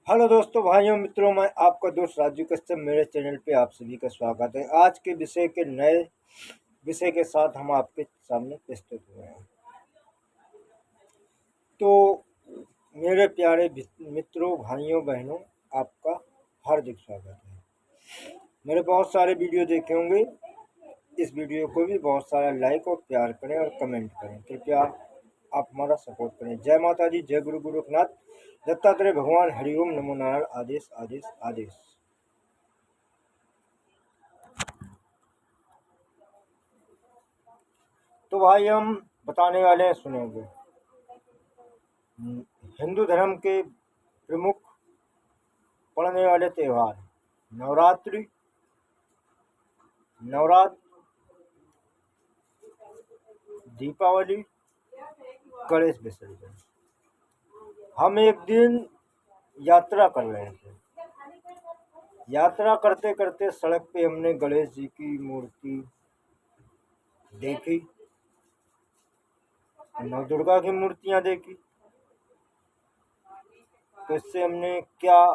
Hello दोस्तों, भाइयों, मित्रों, मैं आपका दोस्त राजू कश्यप। मेरे चैनल पे आप सभी का स्वागत है। आज के विषय के नए विषय के साथ हम आपके सामने प्रस्तुत हुए हैं। तो मेरे प्यारे मित्रों, भाइयों, बहनों, आपका हार्दिक स्वागत है। मेरे बहुत सारे वीडियो देखे होंगे। इस वीडियो को भी बहुत सारा लाइक और प्यार करें और कमेंट करें। कृपया आप हमारा सपोर्ट करें। जय माता दी, जय गुरु गोरखनाथ, दत्तात्रेय भगवान, हरिओम, नमो नारायण, आदेश आदेश आदेश। तो भाई हम बताने वाले हैं, सुनेंगे। हिंदू धर्म के प्रमुख पड़ने वाले त्योहार नवरात्रि, नवरात्र, दीपावली, गणेश विसर्जन। हम एक दिन यात्रा कर रहे थे। यात्रा करते करते सड़क पे हमने गणेश जी की मूर्ति देखी, नव दुर्गा की मूर्तियां देखी। तो इससे हमने क्या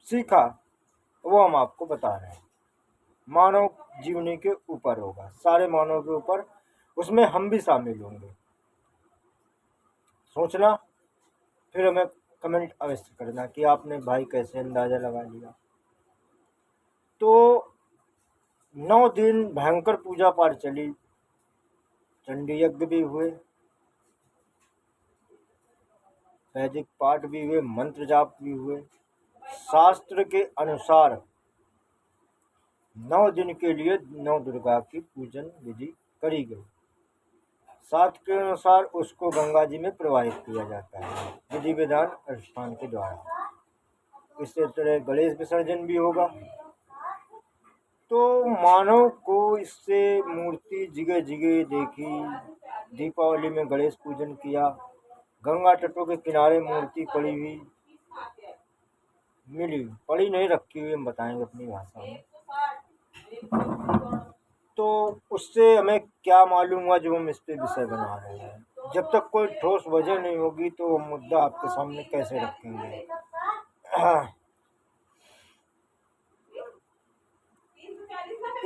सीखा वो हम आपको बता रहे हैं। मानव जीवनी के ऊपर होगा, सारे मानव के ऊपर, उसमें हम भी शामिल होंगे। सोचना, फिर हमें कमेंट अवश्य करना कि आपने भाई कैसे अंदाजा लगा लिया। तो 9 दिन भयंकर पूजा पाठ चली, चंडी यज्ञ भी हुए, वैदिक पाठ भी हुए, मंत्र जाप भी हुए। शास्त्र के अनुसार 9 दिन के लिए 9 दुर्गा की पूजन विधि करी गई। शास्त्र के अनुसार उसको गंगा जी में प्रवाहित किया जाता है विधि विधान अनुष्ठान के द्वारा। इसी तरह गणेश विसर्जन भी होगा। तो मानव को इससे मूर्ति जगह जगह देखी। दीपावली में गणेश पूजन किया, गंगा तटों के किनारे मूर्ति पड़ी हुई मिली, पड़ी नहीं, रखी हुई, हम बताएंगे अपनी भाषा में। तो उससे हमें क्या मालूम हुआ जो हम इस पे विषय बना रहे हैं। जब तक कोई ठोस वजह नहीं होगी तो वो मुद्दा आपके सामने कैसे रखेंगे।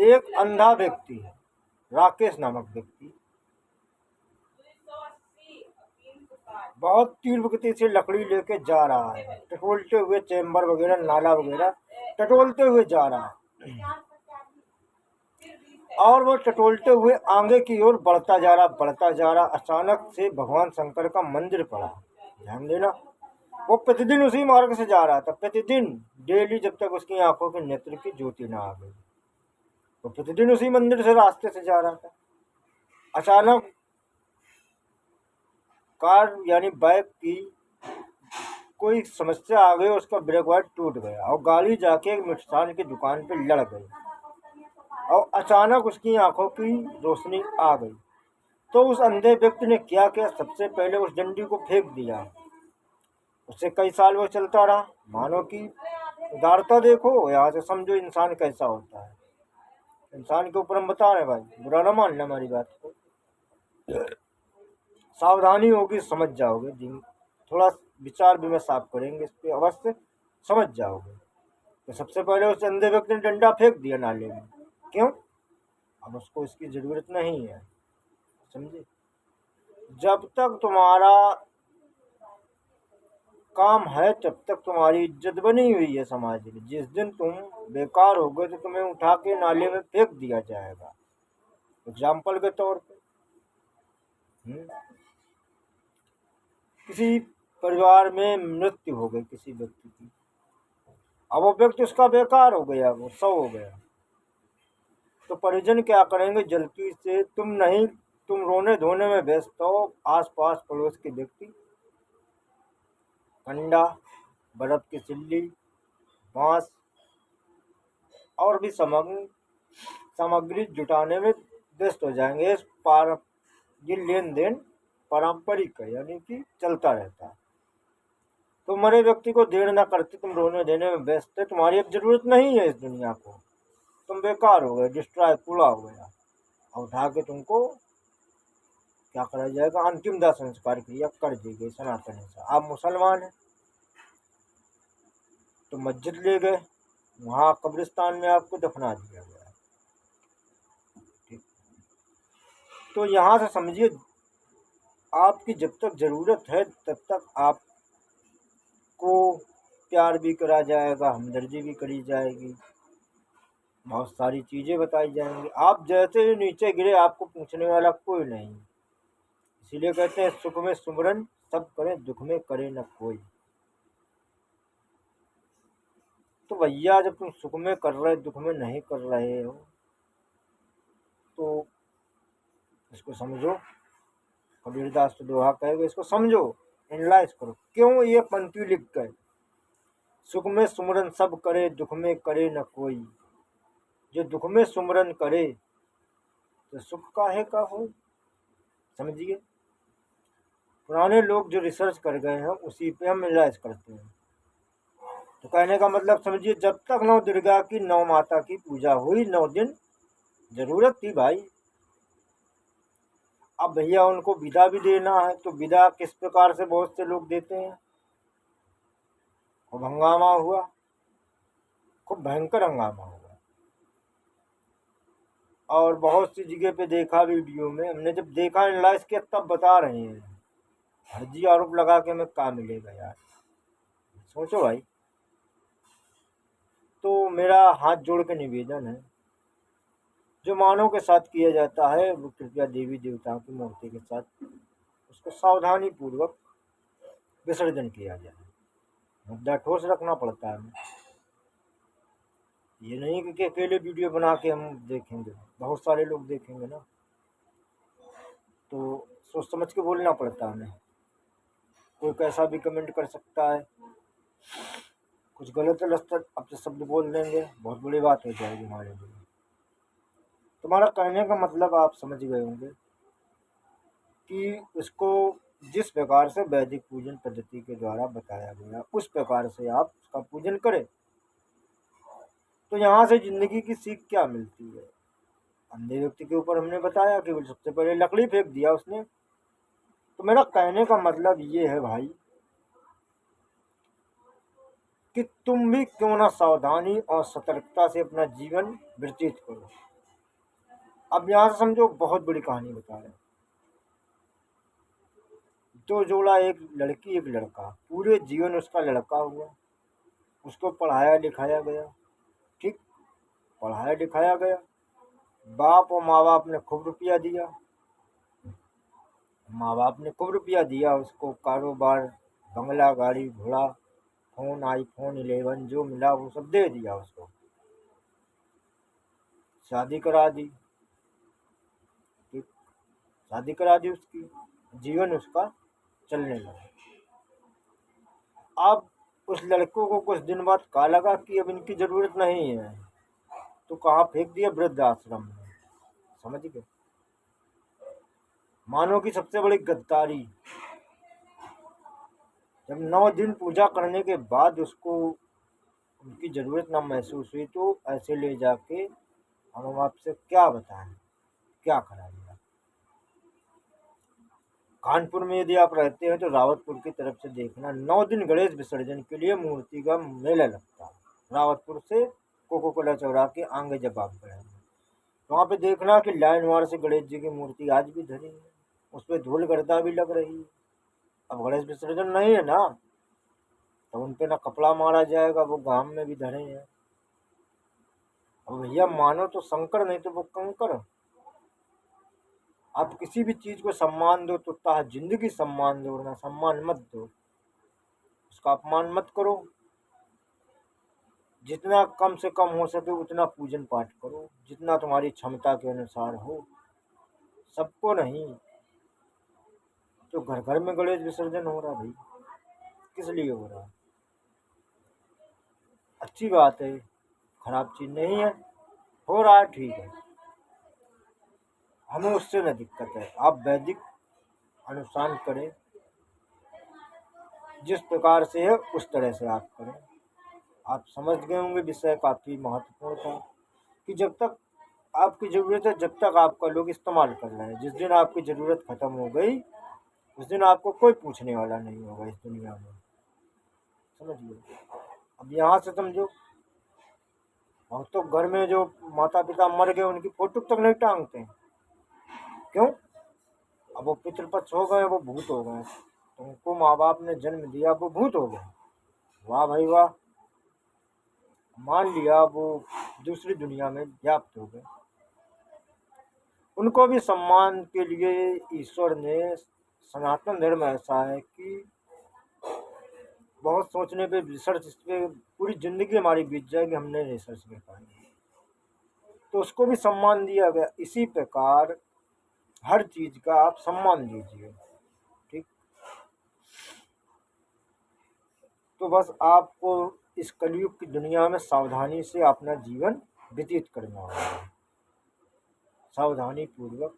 एक अंधा व्यक्ति है, राकेश नामक व्यक्ति, बहुत तीव्र गति से लकड़ी लेके जा रहा है, टटोलते हुए, चैम्बर वगैरह, नाला वगैरह टटोलते हुए जा रहा है। और वो टटोलते हुए आगे की ओर बढ़ता जा रहा। अचानक से भगवान शंकर का मंदिर पड़ा। ध्यान देना, वो प्रतिदिन उसी मार्ग से जा रहा था, प्रतिदिन, डेली, जब तक उसकी आंखों के नेत्र की ज्योति ना आ गई। वो प्रतिदिन उसी मंदिर से रास्ते से जा रहा था। अचानक कार यानी बाइक की कोई समस्या आ गई, उसका ब्रेक वायर टूट गया और गाड़ी जाके एक मिष्ठान की दुकान पे लड़ गई और अचानक उसकी आंखों की रोशनी आ गई। तो उस अंधे व्यक्ति ने क्या किया, सबसे पहले उस डंडी को फेंक दिया। उससे कई साल वो चलता रहा। मानो कि उदारता देखो, यहाँ से समझो इंसान कैसा होता है। इंसान के ऊपर हम बता रहे भाई, बुरा ना मानना हमारी बात को। सावधानी होगी, समझ जाओगे। थोड़ा विचार विमर्श आप करेंगे इस पे, अवश्य समझ जाओगे। तो सबसे पहले उस अंधे व्यक्ति ने डंडा फेंक दिया नाले में। क्यों? अब उसको इसकी जरूरत नहीं है, समझे। जब तक तुम्हारा काम है तब तक तुम्हारी इज्जत बनी हुई है समाज में। जिस दिन तुम बेकार हो गए तो तुम्हें उठा के नाले में फेंक दिया जाएगा। एग्जाम्पल के तौर पे, किसी परिवार में मृत्यु हो गई किसी व्यक्ति की, अब वो व्यक्ति उसका बेकार हो गया, वो सौ हो गया, तो परिजन क्या करेंगे, जल्दी से तुम रोने धोने में व्यस्त हो, आस पास पड़ोस के व्यक्ति अंडा, बर्फ की सिल्ली, बांस और भी सामग्री जुटाने में व्यस्त हो जाएंगे। ये लेन देन पारंपरिक है, यानी कि चलता रहता है। तो मरे व्यक्ति को देर न करते तुम रोने देने में व्यस्त है। तुम्हारी अब जरूरत नहीं है इस दुनिया को, तुम बेकार हो गए, डिस्ट्रॉय, पूरा हो गया। और उठा के तुमको क्या करा जाएगा, अंतिम दाह संस्कार क्रिया कर दी गई। सनातन है, आप मुसलमान हैं, तो मस्जिद ले गए, वहाँ कब्रिस्तान में आपको दफना दिया गया। ठीक। तो यहाँ से समझिए, आपकी जब तक ज़रूरत है तब तक आपको प्यार भी करा जाएगा, हमदर्दी भी करी जाएगी, बहुत सारी चीज़ें बताई जाएंगी। आप जैसे ही नीचे गिरे आपको पूछने वाला कोई नहीं। इसीलिए कहते हैं सुख में सुमरन सब करें, दुख में करे न कोई। तो भैया जब तुम सुख में कर रहे दुख में नहीं कर रहे हो तो इसको समझो। कबीरदास तो दोहा कहेगा, इसको समझो, एनालाइज करो, क्यों ये पंक्ति लिख गए, सुख में सुमरन सब करे दुख में करे न कोई। जो दुख में सुमरन करे तो सुख काहे का हो। समझिए, पुराने लोग जो रिसर्च कर गए हैं उसी पे हम एनालाइज करते हैं। तो कहने का मतलब समझिए, जब तक नौ दुर्गा की नौ माता की पूजा हुई 9 दिन जरूरत थी भाई। अब भैया उनको विदा भी देना है, तो विदा किस प्रकार से बहुत से लोग देते हैं। खूब हंगामा हुआ, खूब भयंकर हंगामा हुआ। और बहुत सी जगह पे देखा वीडियो में, हमने जब देखा एनालाइज किया तब बता रहे हैं। फर्जी आरोप लगा के हमें क्या मिलेगा यार, सोचो भाई। तो मेरा हाथ जोड़ के निवेदन है, जो मानव के साथ किया जाता है वो कृपया देवी देवताओं की मूर्ति के साथ उसको सावधानी पूर्वक विसर्जन किया जाए। मुद्दा ठोस रखना पड़ता है हमें। ये नहीं कि अकेले वीडियो बना के हम देखेंगे, बहुत सारे लोग देखेंगे ना, तो सोच समझ के बोलना पड़ता है हमें। कोई कैसा भी कमेंट कर सकता है, कुछ गलत अब शब्द बोल देंगे, बहुत बड़ी बात हो जाएगी हमारे लिए। तुम्हारा कहने का मतलब आप समझ गए होंगे कि उसको जिस प्रकार से वैदिक पूजन पद्धति के द्वारा बताया गया उस प्रकार से आप उसका पूजन करें। तो यहाँ से जिंदगी की सीख क्या मिलती है। अंधे व्यक्ति के ऊपर हमने बताया कि वो सबसे पहले लकड़ी फेंक दिया उसने। तो मेरा कहने का मतलब ये है भाई कि तुम भी क्यों ना सावधानी और सतर्कता से अपना जीवन व्यतीत करो। अब यहाँ से समझो, बहुत बड़ी कहानी बता रहे। दो जोड़ा, एक लड़की एक लड़का, पूरे जीवन उसका लड़का हुआ, उसको पढ़ाया लिखाया गया। ठीक, पढ़ाया लिखाया गया, बाप और माँ बाप ने खूब रुपया दिया, माँ बाप ने खूब रुपया दिया उसको, कारोबार, बंगला, गाड़ी घोड़ा, फोन, आईफोन 11 जो मिला वो सब दे दिया उसको, शादी करा दी। ठीक, शादी करा दी उसकी, जीवन उसका चलने लगा। अब उस लड़कों को कुछ दिन बाद कहा लगा कि अब इनकी जरूरत नहीं है, तो कहाँ फेंक दिया, वृद्ध आश्रम में। समझ गए, मानव की सबसे बड़ी गद्दारी। जब 9 दिन पूजा करने के बाद उसको उनकी जरूरत ना महसूस हुई तो ऐसे ले जाके हम आपसे क्या बताएं, क्या करा दिया। कानपुर में यदि आप रहते हैं तो रावतपुर की तरफ से देखना, 9 दिन गणेश विसर्जन के लिए मूर्ति का मेला लगता है। रावतपुर से कोको कोला चौराहे के आगे जब आप गए तो वहाँ पे देखना कि लाइन वार से गणेश जी की मूर्ति आज भी धरी है, उस पर धूल गर्दा भी लग रही है। अब गणेश विसर्जन नहीं है ना, तो उन पे ना कपड़ा मारा जाएगा, वो गांव में भी धरे हैं। अब भैया मानो तो शंकर, नहीं तो वो कंकर। आप किसी भी चीज को सम्मान दो तो ताह जिंदगी सम्मान दो, ना सम्मान मत दो, उसका अपमान मत करो। जितना कम से कम हो सके उतना पूजन पाठ करो, जितना तुम्हारी क्षमता के अनुसार हो, सबको नहीं। तो घर घर में गणेश विसर्जन हो रहा भाई, किस लिए हो रहा। अच्छी बात है, खराब चीज नहीं है, हो रहा है, ठीक है, हमें उससे न दिक्कत है। आप वैदिक अनुष्ठान करें, जिस प्रकार से है उस तरह से आप करें। आप समझ गए होंगे, विषय काफ़ी महत्वपूर्ण था कि जब तक आपकी ज़रूरत है जब तक आपका लोग इस्तेमाल कर रहे हैं। जिस दिन आपकी ज़रूरत ख़त्म हो गई उस दिन आपको कोई पूछने वाला नहीं होगा इस दुनिया में। समझिए। अब यहाँ से समझो, और तो घर में जो माता पिता मर गए उनकी फोटो तक नहीं टांगते हैं। क्यों? अब वो पितृपक्ष हो गए, वो भूत हो गए, तुमको माँ बाप ने जन्म दिया, वो भूत हो गए। वाह भाई वाह, मान लिया वो दूसरी दुनिया में व्याप्त हो गए। उनको भी सम्मान के लिए ईश्वर ने, सनातन धर्म ऐसा है कि बहुत सोचने पे, रिसर्च इस पे पूरी जिंदगी हमारी बीत जाएगी, हमने रिसर्च कर पाएंगे, तो उसको भी सम्मान दिया गया। इसी प्रकार हर चीज का आप सम्मान दीजिए, ठीक। तो बस आपको इस कलयुग की दुनिया में सावधानी से अपना जीवन व्यतीत करना होगा, सावधानी पूर्वक।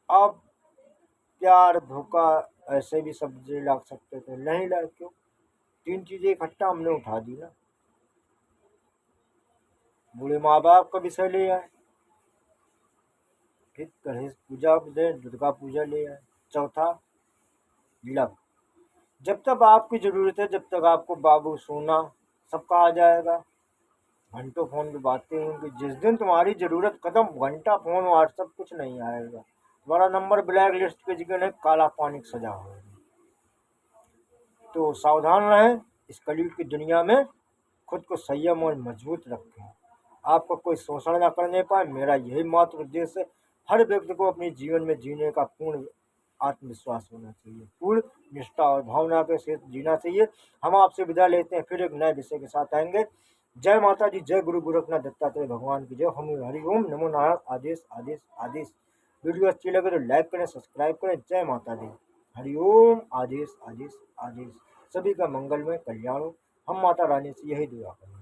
आप प्यार धोखा ऐसे भी सब्जी ला सकते थे, नहीं लाए, क्यों? तीन चीजें इकट्ठा हमने उठा दी ना। बूढ़े माँ बाप का विषय ले आए, फिर गणेश पूजा दे, दुर्गा पूजा ले आए, चौथा लव। जब तक आपकी जरूरत है, जब तक आपको बाबू सोना सब कहा जाएगा, घंटों फोन पे बातें होंगी। जिस दिन तुम्हारी जरूरत खत्म, घंटा फोन व्हाट्सएप कुछ नहीं आएगा, तुम्हारा नंबर ब्लैक लिस्ट पे जगह नहीं, काला पानी की सजा होगी। तो सावधान रहें इस कलयुग की दुनिया में, खुद को संयम और मजबूत रखें, आपको कोई शोषण न करने पाए, मेरा यही मात्र उद्देश्य है। हर व्यक्ति को अपने जीवन में जीने का पूर्ण आत्मविश्वास होना चाहिए, पूर्ण निष्ठा और भावना के साथ जीना चाहिए। हम आपसे विदा लेते हैं, फिर एक नए विषय के साथ आएंगे। जय माता दी, जय गुरु गोरखनाथ दत्तात्रेय भगवान की जय। हम हरि ओम नमो नारायण, आदेश आदेश आदेश। वीडियो अच्छी लगे तो लाइक करें, सब्सक्राइब करें। जय माता दी, हरि ओम, आदेश आदेश आदेश। सभी का मंगलमय कल्याण हो, हम माता रानी से यही दुआ करें।